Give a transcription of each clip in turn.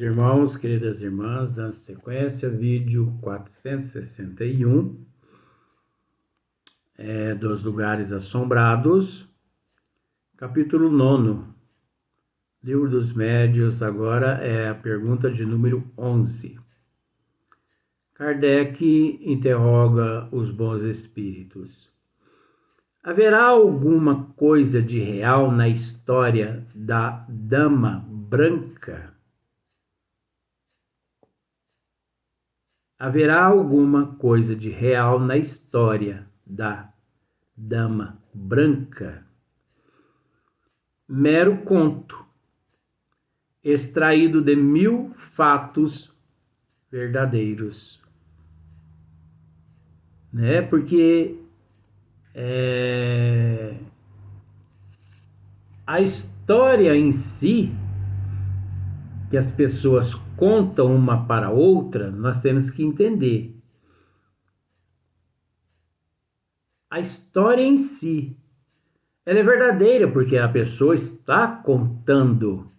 Irmãos, queridas irmãs, dando sequência, vídeo 461, dos lugares assombrados, capítulo 9, Livro dos Médiuns, agora é a pergunta de número 11. Kardec interroga os bons espíritos. Haverá alguma coisa de real na história da Dama Branca? Haverá alguma coisa de real na história da Dama Branca? Mero conto, extraído de 1000 fatos verdadeiros. Né? Porque a história em si, que as pessoas contam uma para outra, nós temos que entender. A história em si, ela é verdadeira porque a pessoa está contando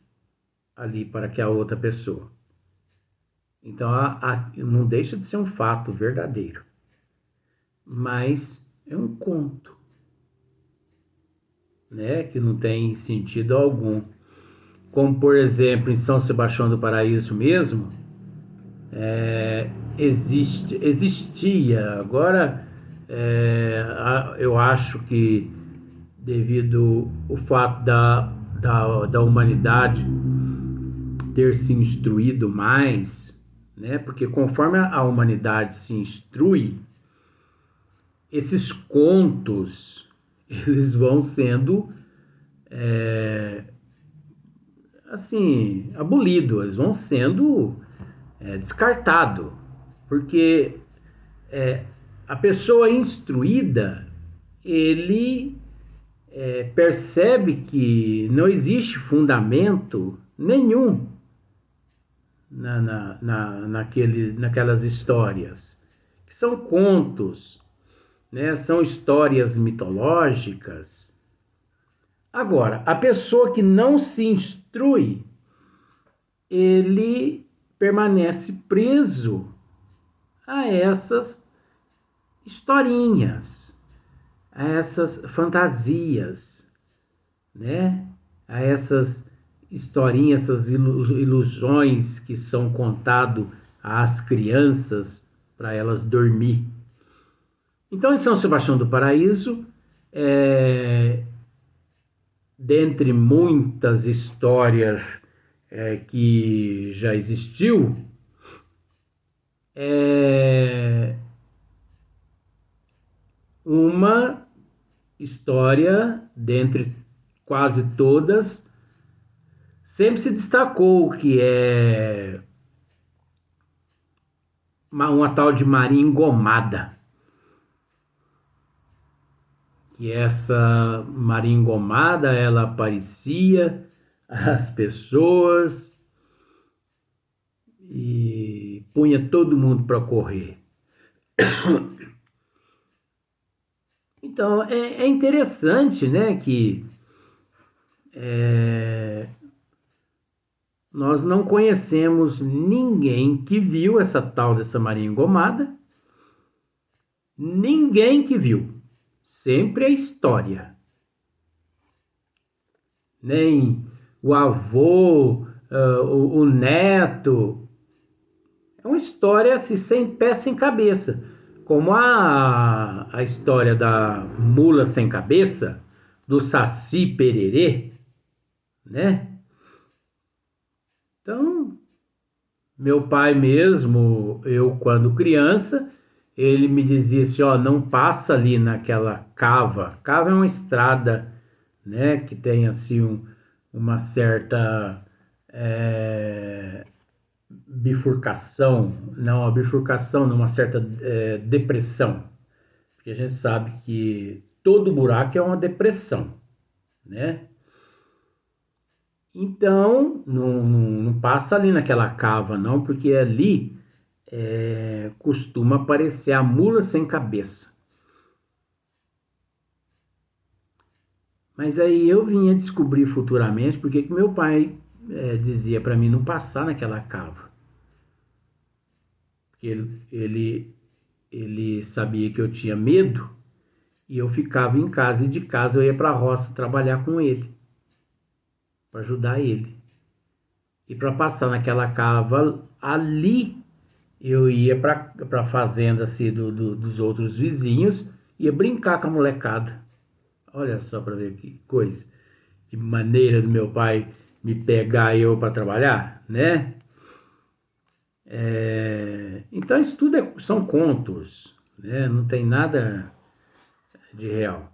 ali para que a outra pessoa. Então, não deixa de ser um fato verdadeiro. Mas é um conto, né? Que não tem sentido algum. Como, por exemplo, em São Sebastião do Paraíso mesmo, existia. Agora, eu acho que devido ao fato da humanidade ter se instruído mais, né? Porque conforme a humanidade se instrui, esses contos, eles vão sendo assim, abolidos, eles vão sendo descartados, porque a pessoa instruída, ele percebe que não existe fundamento nenhum naquelas histórias, que são contos, né? São histórias mitológicas. Agora, a pessoa que não se instrui, ele permanece preso a essas historinhas, a essas fantasias, né? A essas historinhas, essas ilusões que são contadas às crianças para elas dormir. Então, em São Sebastião do Paraíso, dentre muitas histórias que já existiu, uma história, dentre quase todas, sempre se destacou, que é uma tal de Maria Engomada. Que essa Maria Engomada, ela aparecia às pessoas e punha todo mundo para correr. Então, é interessante, né, que nós não conhecemos ninguém que viu essa tal dessa Maria Engomada, ninguém que viu, sempre a história. Nem o avô, o neto, é uma história assim, sem pé, sem cabeça. Como a história da mula sem cabeça, do Saci Pererê, né? Então, meu pai mesmo, eu quando criança, ele me dizia assim, ó, não passa ali naquela cava. Cava é uma estrada, né, que tem assim uma certa bifurcação, não, a bifurcação numa certa depressão, porque a gente sabe que todo buraco é uma depressão, né? Então, não passa ali naquela cava, não, porque ali costuma aparecer a mula sem cabeça. Mas aí eu vinha descobrir futuramente porque que meu pai dizia para mim não passar naquela cava. Porque ele sabia que eu tinha medo e eu ficava em casa, e de casa eu ia para a roça trabalhar com ele, para ajudar ele. E para passar naquela cava ali, eu ia para a fazenda assim, dos outros vizinhos, ia brincar com a molecada. Olha só para ver que coisa, que maneira do meu pai me pegar eu para trabalhar, né? Então isso tudo são contos, né? Não tem nada de real.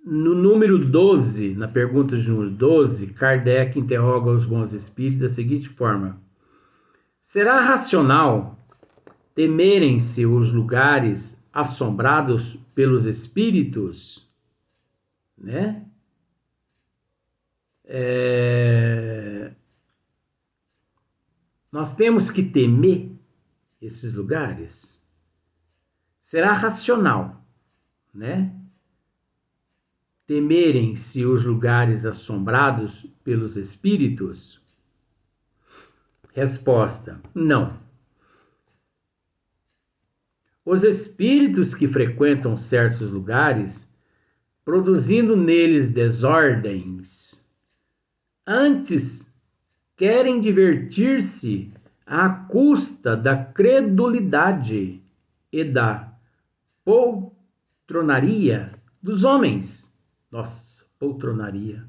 No número 12, na pergunta de número 12, Kardec interroga os bons espíritos da seguinte forma: será racional temerem-se os lugares assombrados pelos espíritos? Né? Nós temos que temer esses lugares? Será racional, né? Temerem-se os lugares assombrados pelos espíritos? Resposta: não. Os espíritos que frequentam certos lugares, produzindo neles desordens, antes querem divertir-se à custa da credulidade e da poltronaria dos homens. Nossa, poltronaria.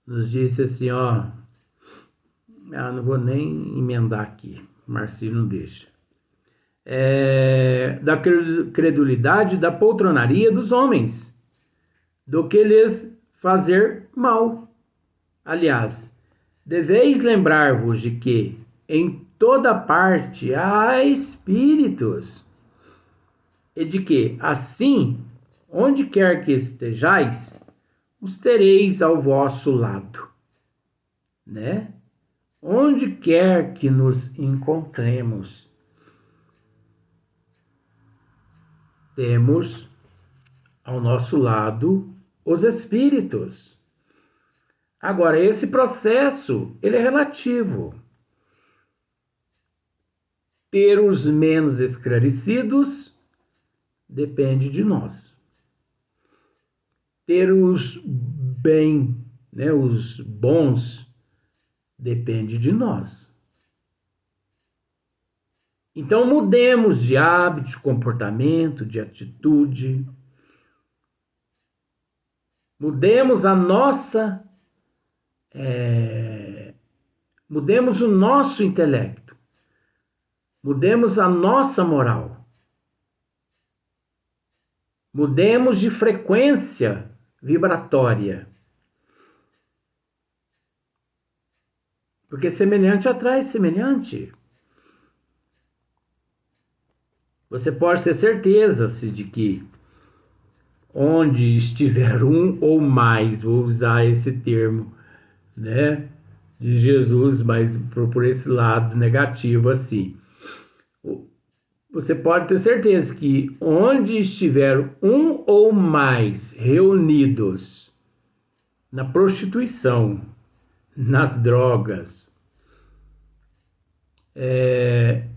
Nos disse assim, ó. Não vou nem emendar aqui. Marcinho não deixa. Da credulidade, da poltronaria dos homens, do que lhes fazer mal. Aliás, deveis lembrar-vos de que em toda parte há espíritos, e de que, assim, onde quer que estejais, os tereis ao vosso lado, né? Onde quer que nos encontremos, temos ao nosso lado os espíritos. Agora, esse processo, ele é relativo. Ter os menos esclarecidos depende de nós. Ter os bem, né, os bons, depende de nós. Então mudemos de hábito, de comportamento, de atitude. Mudemos a nossa... mudemos o nosso intelecto. Mudemos a nossa moral. Mudemos de frequência vibratória. Porque semelhante atrai semelhante. Você pode ter certeza de que onde estiver um ou mais, vou usar esse termo, né, de Jesus, mas por esse lado negativo assim. Você pode ter certeza que onde estiver um ou mais reunidos na prostituição, nas drogas,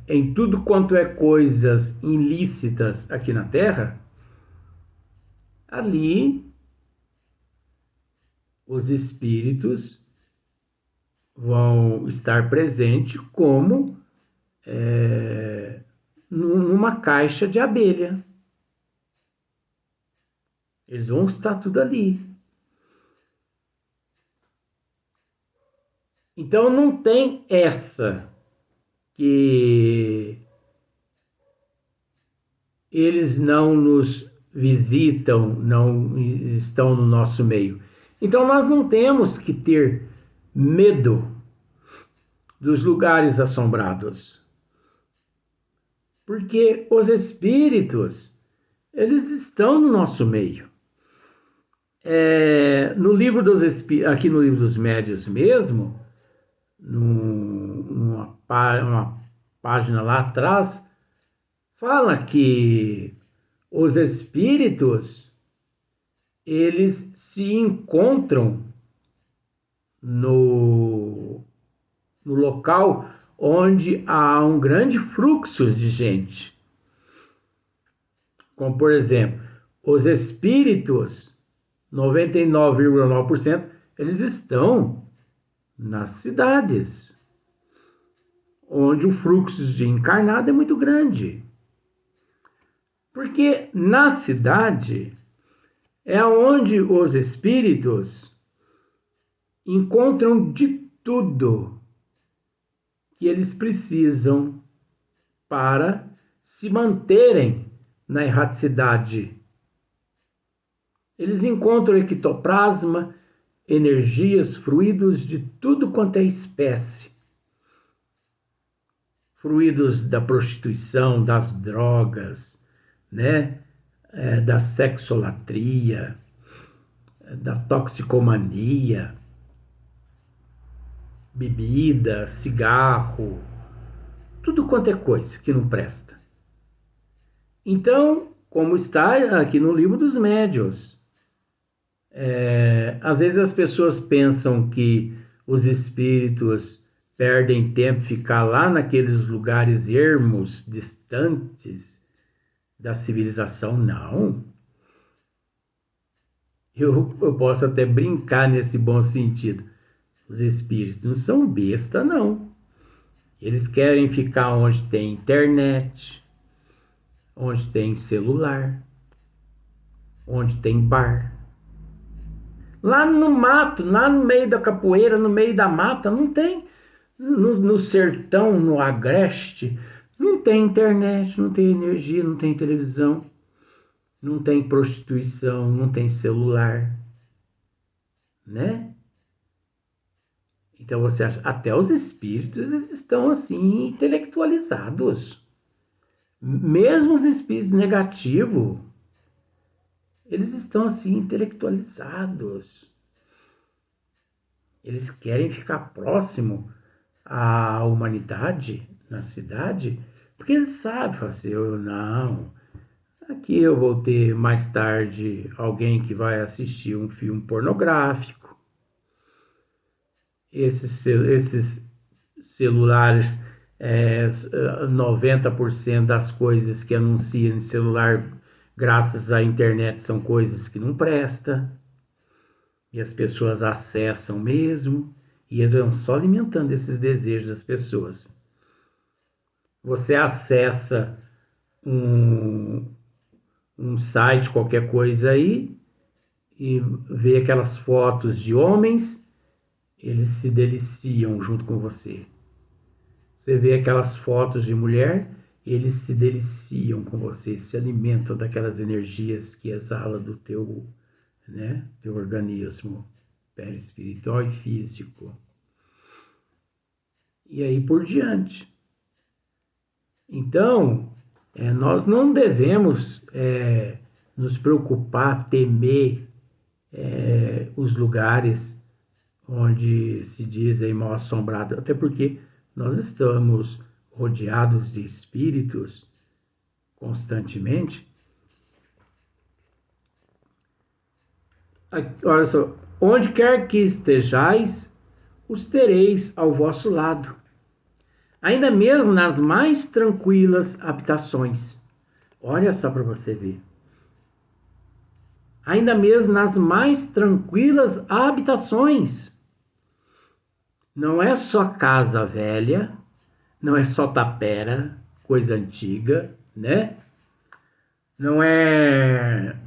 em tudo quanto é coisas ilícitas aqui na Terra, ali os espíritos vão estar presentes como numa caixa de abelha. Eles vão estar tudo ali. Então não tem essa que eles não nos visitam, não estão no nosso meio. Então nós não temos que ter medo dos lugares assombrados. Porque os espíritos, eles estão no nosso meio. No livro dos espíritos, aqui no livro dos médiuns mesmo, uma página lá atrás, fala que Os espíritos, eles se encontram no local onde há um grande fluxo de gente. Como, por exemplo, os espíritos, 99,9%, eles estão nas cidades, onde o fluxo de encarnado é muito grande. Porque na cidade é onde os espíritos encontram de tudo que eles precisam para se manterem na erraticidade. Eles encontram ectoplasma, energias, fluidos de tudo quanto é espécie. Fluidos da prostituição, das drogas, né? Da sexolatria, da toxicomania, bebida, cigarro, tudo quanto é coisa que não presta. Então, como está aqui no livro dos médiuns, às vezes as pessoas pensam que os espíritos perdem tempo ficar lá naqueles lugares ermos, distantes da civilização. Não. Eu posso até brincar nesse bom sentido. Os espíritos não são besta, não. Eles querem ficar onde tem internet, onde tem celular, onde tem bar. Lá no mato, lá no meio da capoeira, no meio da mata, não tem. No sertão, no agreste, não tem internet, não tem energia, não tem televisão, não tem prostituição, não tem celular, né? Então você acha, até os espíritos estão assim intelectualizados. Mesmo os espíritos negativos, eles estão assim intelectualizados. Eles querem ficar próximo à humanidade na cidade, porque eles sabem, falam assim, não, aqui eu vou ter mais tarde alguém que vai assistir um filme pornográfico. Esses celulares, 90% das coisas que anunciam em celular, graças à internet, são coisas que não prestam. E as pessoas acessam mesmo, e eles vão só alimentando esses desejos das pessoas. Você acessa um site, qualquer coisa aí, e vê aquelas fotos de homens, eles se deliciam junto com você. Você vê aquelas fotos de mulher, eles se deliciam com você, se alimentam daquelas energias que exala do teu organismo perispiritual e físico. E aí por diante. Então, nós não devemos nos preocupar, temer os lugares onde se diz aí mal assombrado, até porque nós estamos rodeados de espíritos constantemente. Olha só, onde quer que estejais, os tereis ao vosso lado, ainda mesmo nas mais tranquilas habitações. Olha só para você ver. Ainda mesmo nas mais tranquilas habitações. Não é só casa velha, não é só tapera, coisa antiga, né? Não é...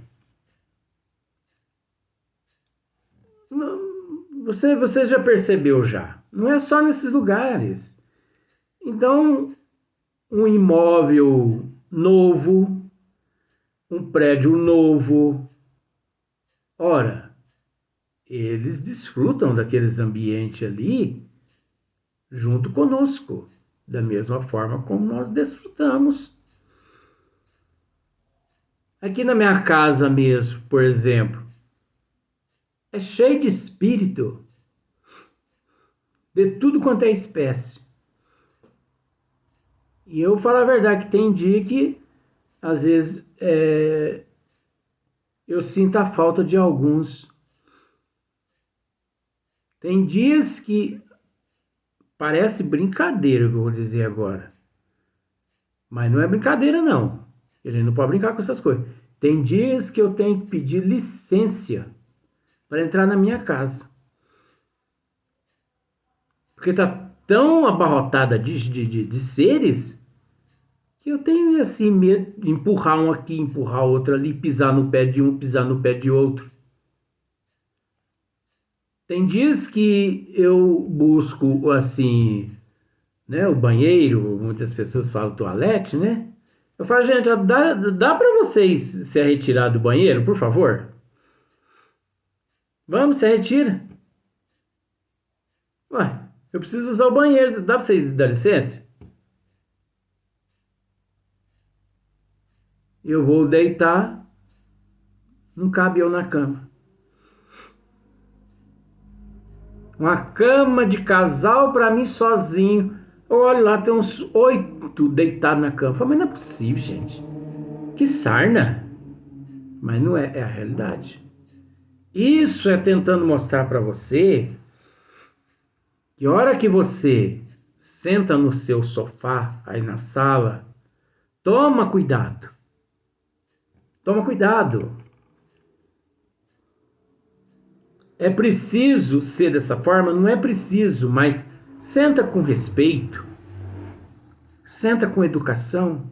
Você já percebeu já. Não é só nesses lugares. Então, um imóvel novo, um prédio novo, ora, eles desfrutam daqueles ambientes ali junto conosco, da mesma forma como nós desfrutamos. Aqui na minha casa mesmo, por exemplo, é cheio de espírito, de tudo quanto é espécie. E eu falo a verdade que tem dia que às vezes eu sinto a falta de alguns. Tem dias que parece brincadeira o que eu vou dizer agora. Mas não é brincadeira, não. A gente não pode brincar com essas coisas. Tem dias que eu tenho que pedir licença para entrar na minha casa. Porque tá tão abarrotada de seres que eu tenho, assim, medo de empurrar um aqui, empurrar outro ali, pisar no pé de um, pisar no pé de outro. Tem dias que eu busco, assim, né, o banheiro, muitas pessoas falam toalete, né? Eu falo, gente, dá para vocês se retirar do banheiro, por favor? Vamos, se retira. Ué, eu preciso usar o banheiro, dá para vocês dar licença? Eu vou deitar, não cabe eu na cama. Uma cama de casal para mim sozinho. Olha lá, tem uns 8 deitados na cama. Eu falo, mas não é possível, gente. Que sarna. Mas não é, é a realidade. Isso é tentando mostrar para você que a hora que você senta no seu sofá, aí na sala, toma cuidado. Toma cuidado. É preciso ser dessa forma? Não é preciso, mas senta com respeito. Senta com educação.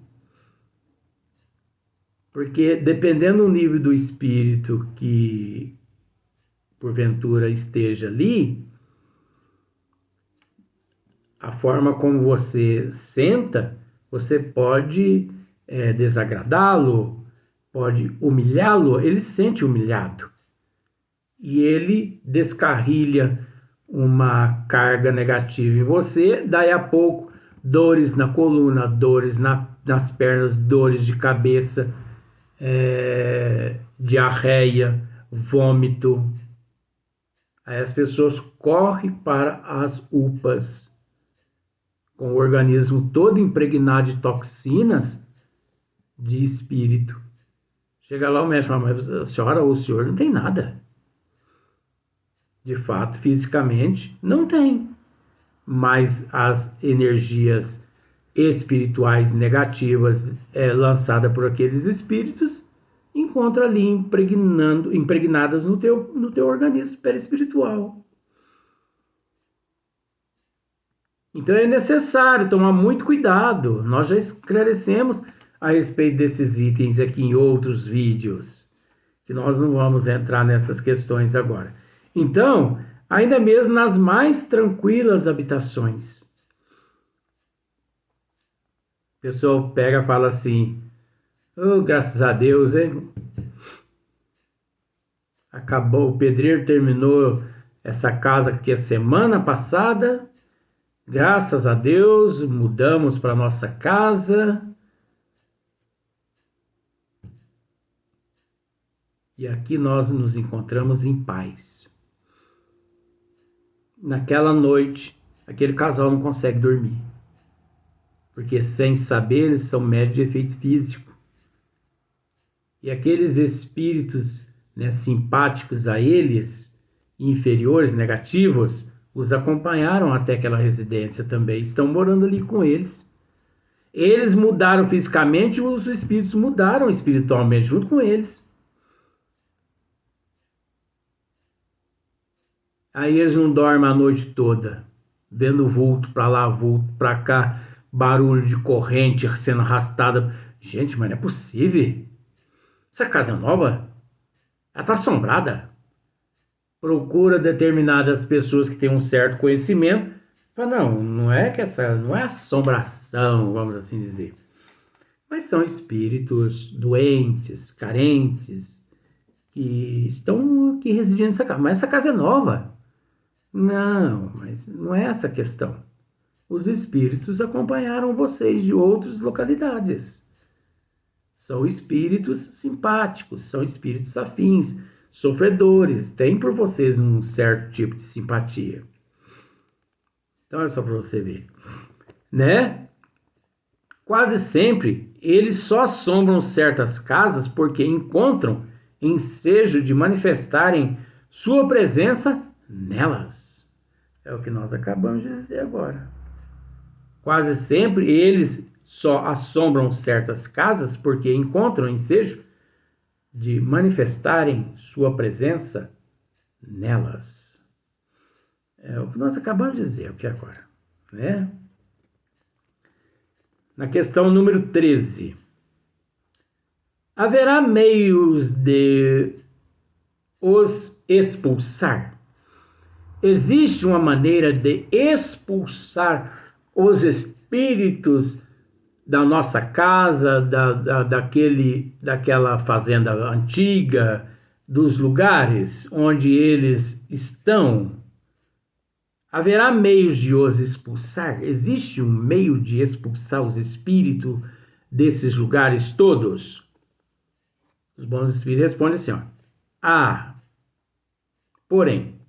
Porque dependendo do nível do espírito que porventura esteja ali, a forma como você senta, você pode desagradá-lo, pode humilhá-lo, ele se sente humilhado. E ele descarrilha uma carga negativa em você, daí a pouco, dores na coluna, dores nas pernas, dores de cabeça, diarreia, vômito. Aí as pessoas correm para as UPAs, com o organismo todo impregnado de toxinas de espírito. Chega lá o médico fala, mas a senhora ou o senhor não tem nada. De fato, fisicamente, não tem. Mas as energias espirituais negativas lançadas por aqueles espíritos encontra ali impregnadas no teu organismo perispiritual. Então é necessário tomar muito cuidado. Nós já esclarecemos a respeito desses itens aqui em outros vídeos, que nós não vamos entrar nessas questões agora. Então, ainda mesmo nas mais tranquilas habitações, o pessoal pega e fala assim, oh, graças a Deus, hein? Acabou, o pedreiro terminou essa casa aqui a semana passada, graças a Deus, mudamos para nossa casa. E aqui nós nos encontramos em paz. Naquela noite, aquele casal não consegue dormir. Porque sem saber, eles são médios de efeito físico. E aqueles espíritos, né, simpáticos a eles, inferiores, negativos, os acompanharam até aquela residência também. Estão morando ali com eles. Eles mudaram fisicamente, os espíritos mudaram espiritualmente junto com eles. Aí eles não dormem a noite toda, vendo vulto para lá, vulto para cá, barulho de corrente sendo arrastada. Gente, mas não é possível. Essa casa é nova? Ela está assombrada. Procura determinadas pessoas que têm um certo conhecimento. Fala, não é que essa não é assombração, vamos assim dizer. Mas são espíritos doentes, carentes, que estão aqui residindo nessa casa. Mas essa casa é nova. Não, mas não é essa a questão. Os espíritos acompanharam vocês de outras localidades. São espíritos simpáticos, são espíritos afins, sofredores, têm por vocês um certo tipo de simpatia. Então, olha só para você ver, né? Quase sempre, eles só assombram certas casas porque encontram ensejo de manifestarem sua presença nelas. É o que nós acabamos de dizer agora. Quase sempre, eles só assombram certas casas porque encontram ensejo de manifestarem sua presença nelas. É o que nós acabamos de dizer aqui agora, né? Na questão número 13. Haverá meios de os expulsar? Existe uma maneira de expulsar os espíritos da nossa casa, daquela fazenda antiga, dos lugares onde eles estão? Haverá meios de os expulsar? Existe um meio de expulsar os espíritos desses lugares todos? Os bons espíritos respondem assim, ó. Porém,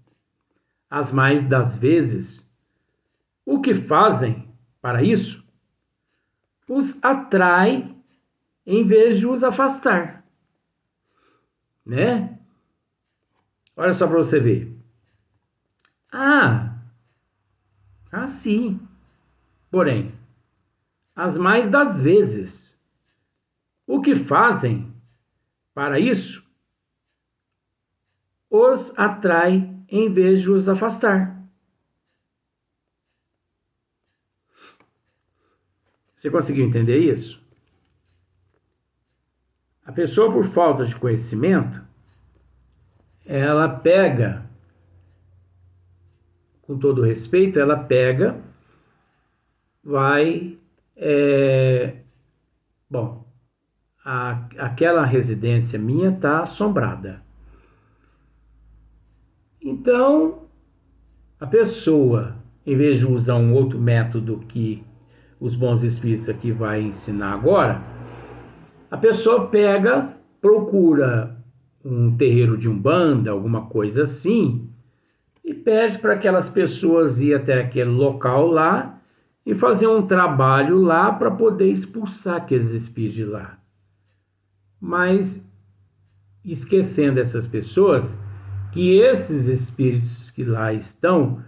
as mais das vezes, o que fazem para isso? Os atrai em vez de os afastar, né? Olha só para você ver. Sim. Porém, as mais das vezes, o que fazem para isso? Os atrai em vez de os afastar. Você conseguiu entender isso? A pessoa, por falta de conhecimento, ela pega, com todo respeito, aquela residência minha está assombrada. Então, a pessoa, em vez de usar um outro método que os bons espíritos aqui vai ensinar agora, a pessoa procura um terreiro de umbanda, alguma coisa assim, e pede para aquelas pessoas ir até aquele local lá e fazer um trabalho lá para poder expulsar aqueles espíritos de lá. Mas esquecendo essas pessoas que esses espíritos que lá estão,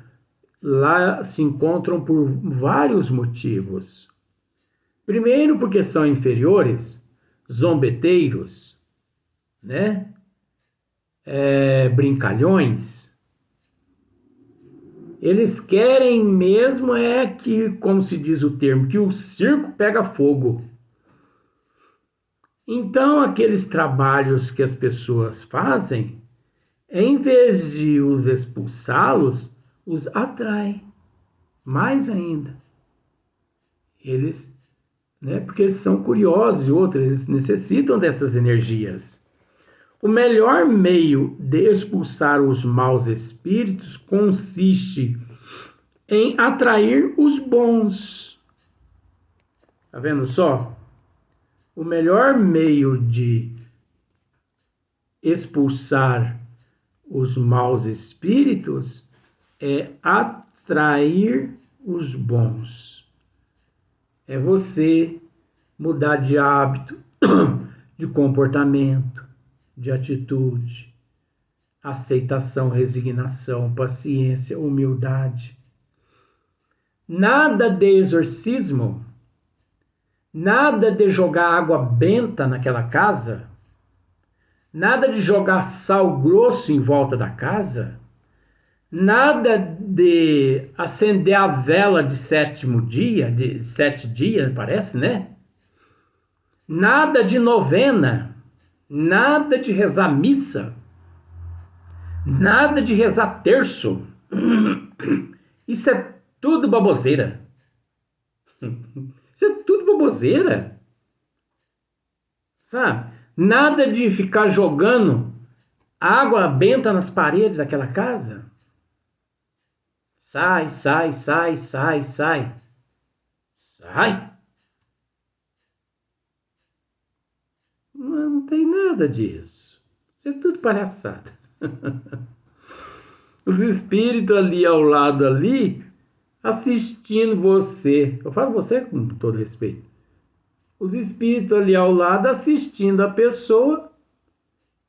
lá se encontram por vários motivos. Primeiro, porque são inferiores, zombeteiros, né? Brincalhões. Eles querem mesmo que, como se diz o termo, que o circo pega fogo. Então, aqueles trabalhos que as pessoas fazem, em vez de os expulsá-los, os atrai mais ainda. Eles, porque eles são curiosos e outros, eles necessitam dessas energias. O melhor meio de expulsar os maus espíritos consiste em atrair os bons. Tá vendo só? O melhor meio de expulsar os maus espíritos é atrair os bons. É você mudar de hábito, de comportamento, de atitude, aceitação, resignação, paciência, humildade. Nada de exorcismo, nada de jogar água benta naquela casa, nada de jogar sal grosso em volta da casa, nada de acender a vela de 7º dia, de 7 dias, parece, né? Nada de novena, nada de rezar missa, nada de rezar terço. Isso é tudo baboseira. Isso é tudo baboseira. Sabe? Nada de ficar jogando água benta nas paredes daquela casa. Sai, sai, sai, sai, sai. Sai. Não tem nada disso. Isso é tudo palhaçada. Os espíritos ali ao lado ali, assistindo você. Eu falo você com todo respeito. os espíritos ali ao lado assistindo a pessoa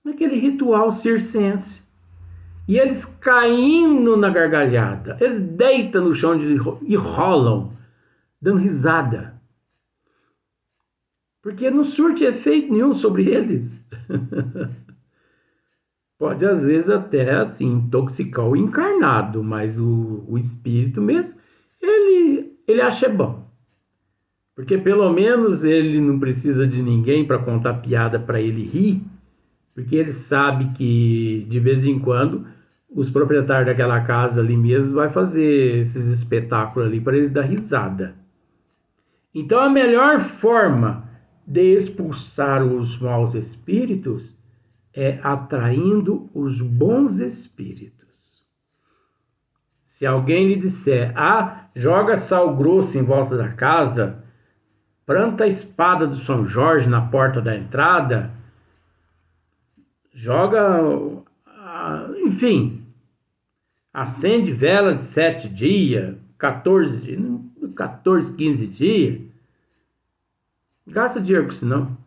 naquele ritual circense. E eles caindo na gargalhada. Eles deitam no chão e rolam, dando risada. Porque não surte efeito nenhum sobre eles. Pode, às vezes, até assim, intoxicar o encarnado, mas o espírito mesmo, ele acha bom. Porque pelo menos ele não precisa de ninguém para contar piada para ele rir, porque ele sabe que de vez em quando os proprietários daquela casa ali mesmo vai fazer esses espetáculos ali para eles dar risada. Então a melhor forma de expulsar os maus espíritos é atraindo os bons espíritos. Se alguém lhe disser, joga sal grosso em volta da casa, planta a espada do São Jorge na porta da entrada, joga, enfim, acende vela de 7 dias, 14 dias, 15 dias, gasta dinheiro com isso não.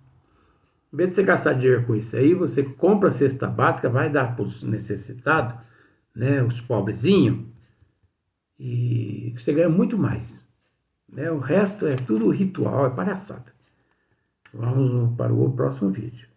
Em vez de você gastar dinheiro com isso aí, você compra a cesta básica, vai dar para os necessitados, né, os pobrezinhos, e você ganha muito mais. Né? O resto é tudo ritual, é palhaçada. Vamos para o próximo vídeo.